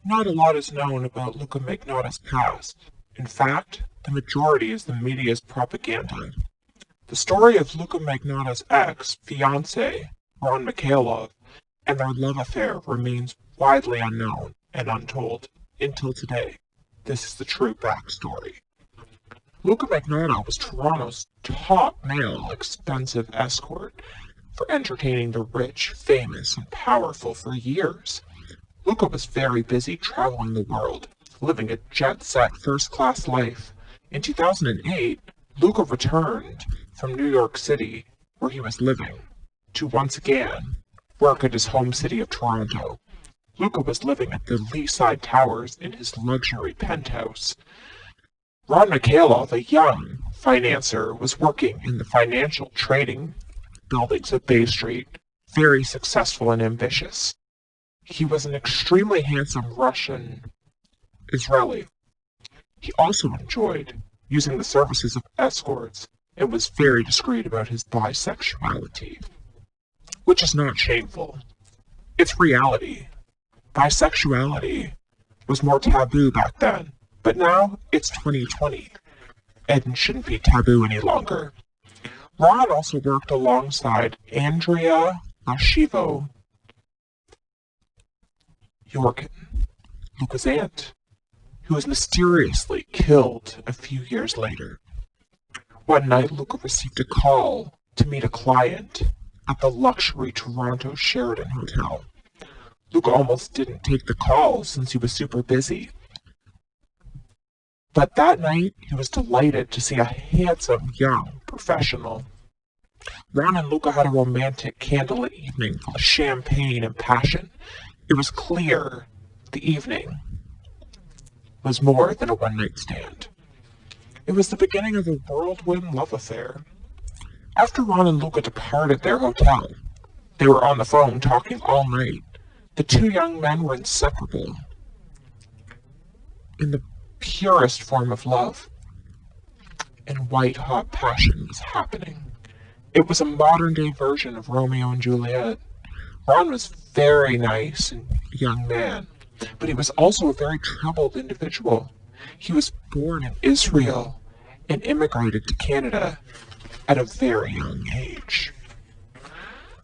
Not a lot is known about Luka Magnotta's past. In fact, the majority is the media's propaganda. The story of Luka Magnotta's ex-fiancé, Ron Mikhailov, and their love affair remains widely unknown and untold until today. This is the true backstory. Luka Magnotta was Toronto's top male expensive escort for entertaining the rich, famous, and powerful for years. Luka was very busy traveling the world, living a jet-set first-class life. In 2008, Luka returned from New York City, where he was living, to once again work at his home city of Toronto. Luka was living at the Leaside Towers in his luxury penthouse. Ron Mikhailov, a young financier, was working in the financial trading buildings of Bay Street, very successful and ambitious. He was an extremely handsome Russian Israeli. He also enjoyed using the services of escorts and was very discreet about his bisexuality, which is not shameful. It's reality. Bisexuality was more taboo back then, but now it's 2020 and shouldn't be taboo any longer. Ron also worked alongside Andrea Lashivo Yorkin, Luka's aunt, who was mysteriously killed a few years later. One night, Luka received a call to meet a client at the luxury Toronto Sheraton Hotel. Luka almost didn't take the call since he was super busy. But that night, he was delighted to see a handsome young professional. Ron and Luka had a romantic candlelit evening full of champagne and passion. It was clear the evening was more than a one-night stand. It was the beginning of a whirlwind love affair. After Ron and Luka departed their hotel, they were on the phone talking all night. The two young men were inseparable in the purest form of love, and white-hot passion was happening. It was a modern-day version of Romeo and Juliet. Ron was very nice and young man, but he was also a very troubled individual. He was born in Israel and immigrated to Canada at a very young age.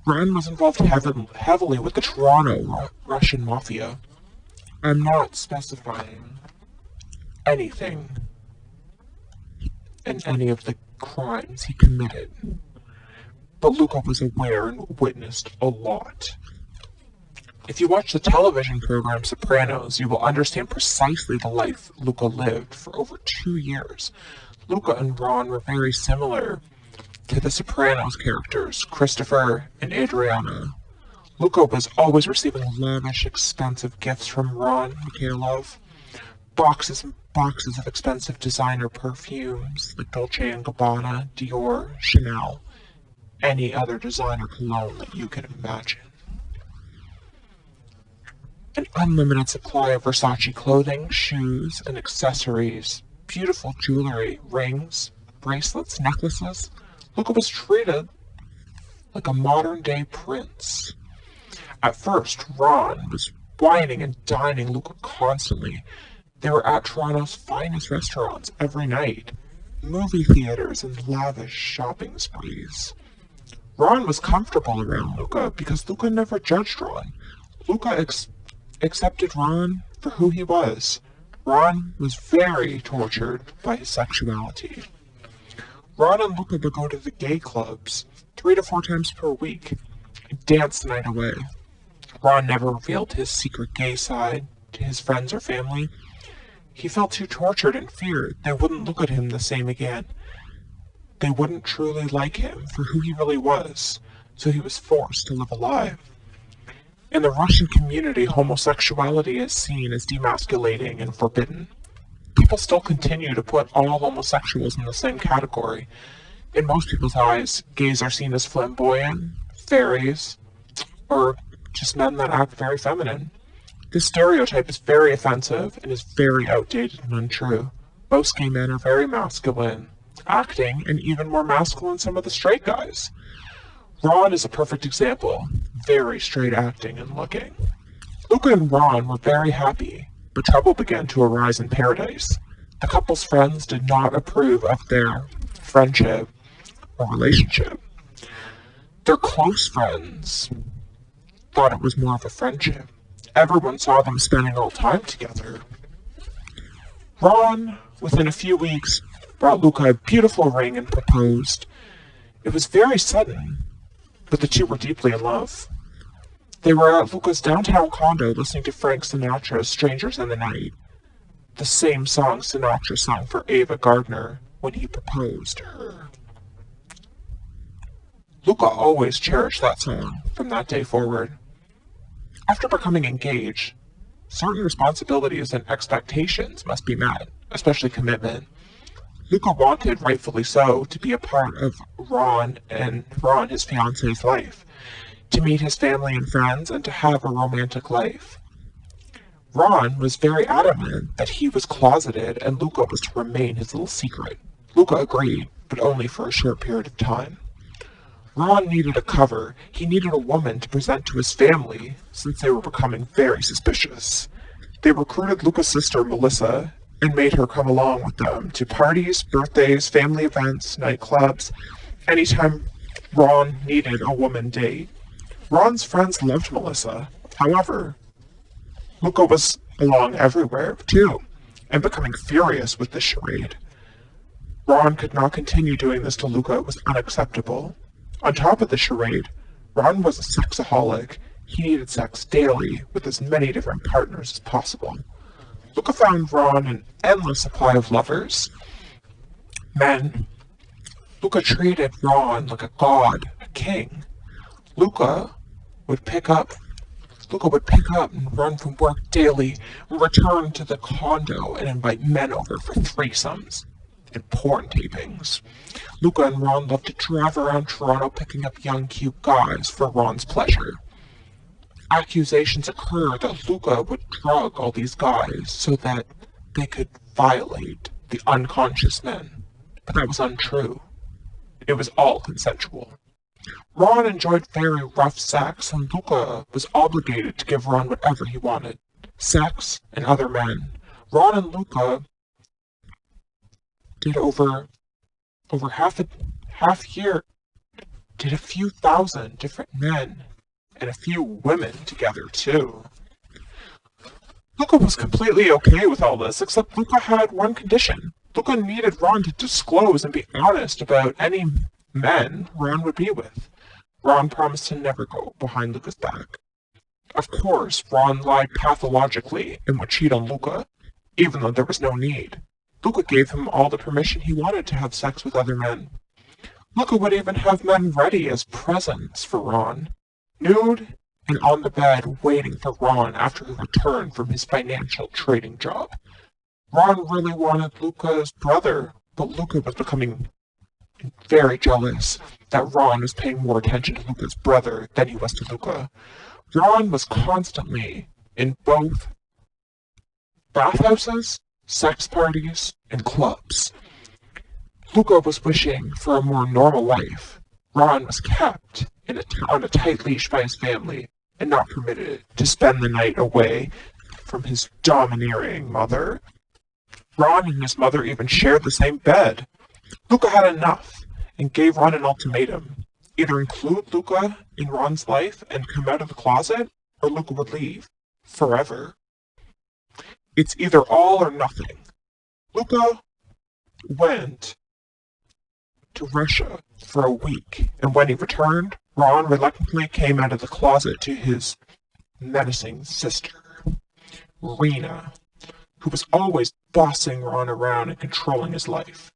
Ron was involved heavily with the Toronto Russian mafia. I'm not specifying anything in any of the crimes he committed, but Luka was aware and witnessed a lot. If you watch the television program Sopranos, you will understand precisely the life Luka lived for over 2 years. Luka and Ron were very similar to the Sopranos characters, Christopher and Adriana. Luka was always receiving lavish, expensive gifts from Ron Mikhailov. Boxes and boxes of expensive designer perfumes like Dolce & Gabbana, Dior, Chanel, any other designer cologne that you can imagine. An unlimited supply of Versace clothing, shoes, and accessories, beautiful jewelry, rings, bracelets, necklaces. Luka was treated like a modern-day prince. At first, Ron was wining and dining Luka constantly. They were at Toronto's finest restaurants every night, movie theaters, and lavish shopping sprees. Ron was comfortable around Luka because Luka never judged Ron. Luka accepted Ron for who he was. Ron was very tortured by his sexuality. Ron and Luka would go to the gay clubs 3 to 4 times per week and dance the night away. Ron never revealed his secret gay side to his friends or family. He felt too tortured and feared they wouldn't look at him the same again. They wouldn't truly like him for who he really was, so he was forced to live a lie. In the Russian community, homosexuality is seen as demasculating and forbidden. People still continue to put all homosexuals in the same category. In most people's eyes, gays are seen as flamboyant, fairies, or just men that act very feminine. This stereotype is very offensive and is very outdated and untrue. Most gay men are very masculine, acting, and even more masculine than some of the straight guys. Ron is a perfect example, very straight acting and looking. Luka and Ron were very happy but trouble began to arise in paradise. The couple's friends did not approve of their friendship or relationship. Their close friends thought it was more of a friendship. Everyone saw them spending all time together. Ron, within a few weeks, brought Luka a beautiful ring and proposed. It was very sudden, but the two were deeply in love. They were at Luka's downtown condo listening to Frank Sinatra's Strangers in the Night, the same song Sinatra sang for Ava Gardner when he proposed to her. Luka always cherished that song from that day forward. After becoming engaged, certain responsibilities and expectations must be met, especially commitment. Luka wanted, rightfully so, to be a part of Ron, his fiance's life, to meet his family and friends, and to have a romantic life. Ron was very adamant that he was closeted and Luka was to remain his little secret. Luka agreed, but only for a short period of time. Ron needed a cover. He needed a woman to present to his family, since they were becoming very suspicious. They recruited Luka's sister, Melissa, and made her come along with them to parties, birthdays, family events, nightclubs, anytime Ron needed a woman date. Ron's friends loved Melissa. However, Luka was along everywhere, too, and becoming furious with this charade. Ron could not continue doing this to Luka. It was unacceptable. On top of the charade, Ron was a sexaholic. He needed sex daily with as many different partners as possible. Luka found Ron an endless supply of lovers. Men. Luka treated Ron like a god, a king. Luka would pick up and run from work daily, and return to the condo and invite men over for threesomes and porn tapings. Luka and Ron loved to drive around Toronto picking up young, cute guys for Ron's pleasure. Accusations occurred that Luka would drug all these guys so that they could violate the unconscious men, but that was untrue. It was all consensual. Ron enjoyed very rough sex, and Luka was obligated to give Ron whatever he wanted. Sex and other men. Ron and Luka did over half year, did a few thousand different men and a few women together too. Luka was completely okay with all this, except Luka had one condition. Luka needed Ron to disclose and be honest about any men Ron would be with. Ron promised to never go behind Luka's back. Of course, Ron lied pathologically and would cheat on Luka, even though there was no need. Luka gave him all the permission he wanted to have sex with other men. Luka would even have men ready as presents for Ron, nude and on the bed waiting for Ron after he returned from his financial trading job. Ron really wanted Luka's brother, but Luka was becoming very jealous that Ron was paying more attention to Luka's brother than he was to Luka. Ron was constantly in both bathhouses, sex parties, and clubs. Luka was wishing for a more normal life. Ron was kept on a tight leash by his family and not permitted to spend the night away from his domineering mother. Ron and his mother even shared the same bed. Luka had enough and gave Ron an ultimatum. Either include Luka in Ron's life and come out of the closet, or Luka would leave. Forever. It's either all or nothing. Luka went to Russia for a week, and when he returned, Ron reluctantly came out of the closet to his menacing sister, Rena, who was always bossing Ron around and controlling his life.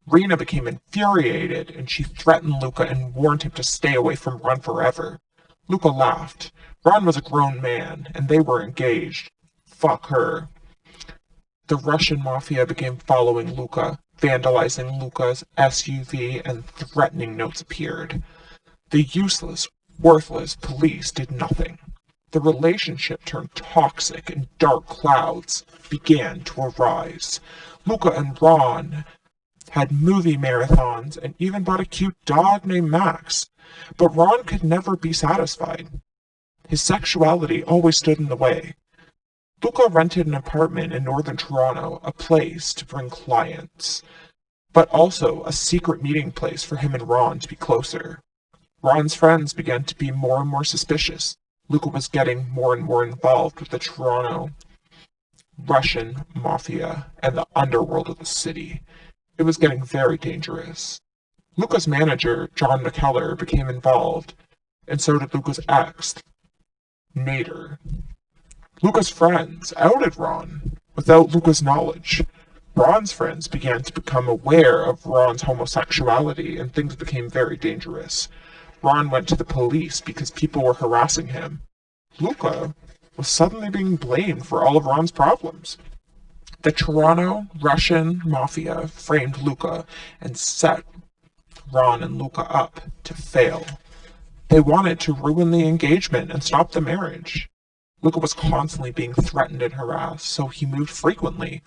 Rena became infuriated, and she threatened Luka and warned him to stay away from Ron forever. Luka laughed. Ron was a grown man, and they were engaged. Fuck her. The Russian mafia began following Luka, vandalizing Luka's SUV, and threatening notes appeared. The useless, worthless police did nothing. The relationship turned toxic, and dark clouds began to arise. Luka and Ron had movie marathons and even bought a cute dog named Max. But Ron could never be satisfied. His sexuality always stood in the way. Luka rented an apartment in northern Toronto, a place to bring clients, but also a secret meeting place for him and Ron to be closer. Ron's friends began to be more and more suspicious. Luka was getting more and more involved with the Toronto Russian mafia and the underworld of the city. It was getting very dangerous. Luka's manager, John McKellar, became involved, and so did Luka's ex, Nader. Luka's friends outed Ron without Luka's knowledge. Ron's friends began to become aware of Ron's homosexuality, and things became very dangerous. Ron went to the police because people were harassing him. Luka was suddenly being blamed for all of Ron's problems. The Toronto Russian mafia framed Luka and set Ron and Luka up to fail. They wanted to ruin the engagement and stop the marriage. Luka was constantly being threatened and harassed, so he moved frequently.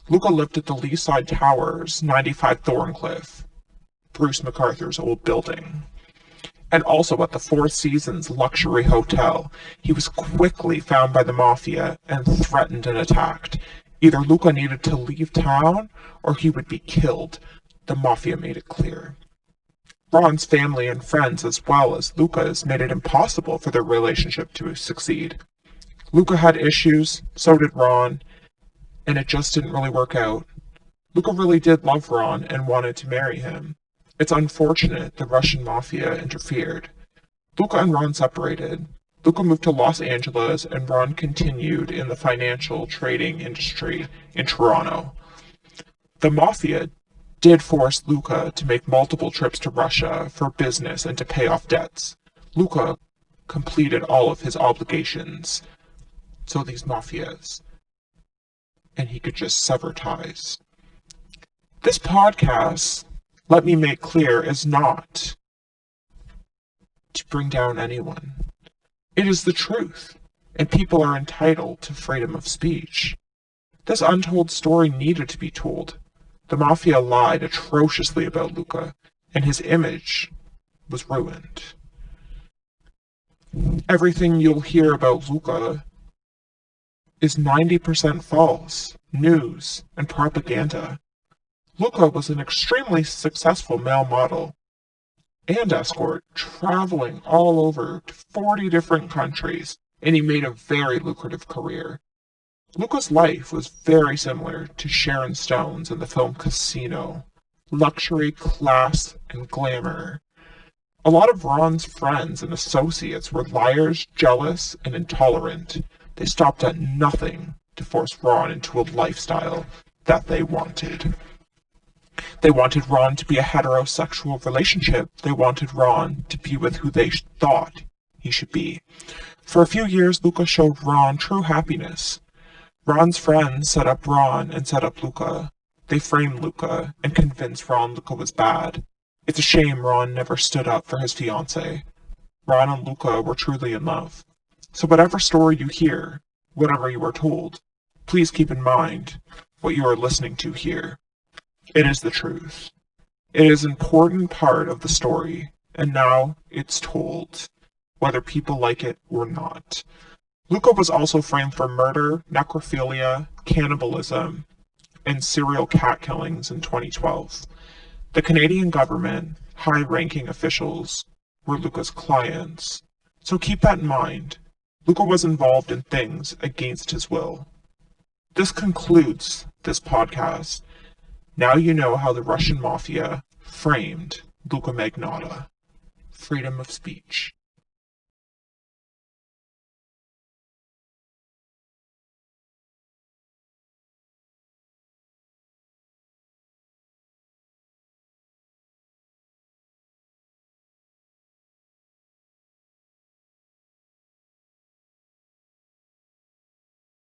Luka lived at the Leaside Towers, 95 Thorncliffe, Bruce MacArthur's old building, and also at the Four Seasons luxury hotel. He was quickly found by the mafia and threatened and attacked. Either Luka needed to leave town or he would be killed. The mafia made it clear. Ron's family and friends, as well as Luka's, made it impossible for their relationship to succeed. Luka had issues, so did Ron, and it just didn't really work out. Luka really did love Ron and wanted to marry him. It's unfortunate the Russian mafia interfered. Luka and Ron separated. Luka moved to Los Angeles and Ron continued in the financial trading industry in Toronto. The mafia did force Luka to make multiple trips to Russia for business and to pay off debts. Luka completed all of his obligations, so these mafias, and he could just sever ties. This podcast, let me make clear, is not to bring down anyone. It is the truth, and people are entitled to freedom of speech. This untold story needed to be told. The mafia lied atrociously about Luka, and his image was ruined. Everything you'll hear about Luka is 90% false, news, and propaganda. Luka was an extremely successful male model and escort, traveling all over to 40 different countries, and he made a very lucrative career. Luka's life was very similar to Sharon Stone's in the film Casino. Luxury, class, and glamour. A lot of Ron's friends and associates were liars, jealous, and intolerant. They stopped at nothing to force Ron into a lifestyle that they wanted. They wanted Ron to be a heterosexual relationship. They wanted Ron to be with who they thought he should be. For a few years, Luka showed Ron true happiness. Ron's friends set up Ron and set up Luka. They framed Luka and convinced Ron Luka was bad. It's a shame Ron never stood up for his fiancée. Ron and Luka were truly in love. So whatever story you hear, whatever you are told, please keep in mind what you are listening to here. It is the truth. It is an important part of the story, and now it's told, whether people like it or not. Luka was also framed for murder, necrophilia, cannibalism, and serial cat killings in 2012. The Canadian government, high-ranking officials, were Luka's clients. So keep that in mind. Luka was involved in things against his will. This concludes this podcast. Now you know how the Russian mafia framed Luka Magnotta. Freedom of speech.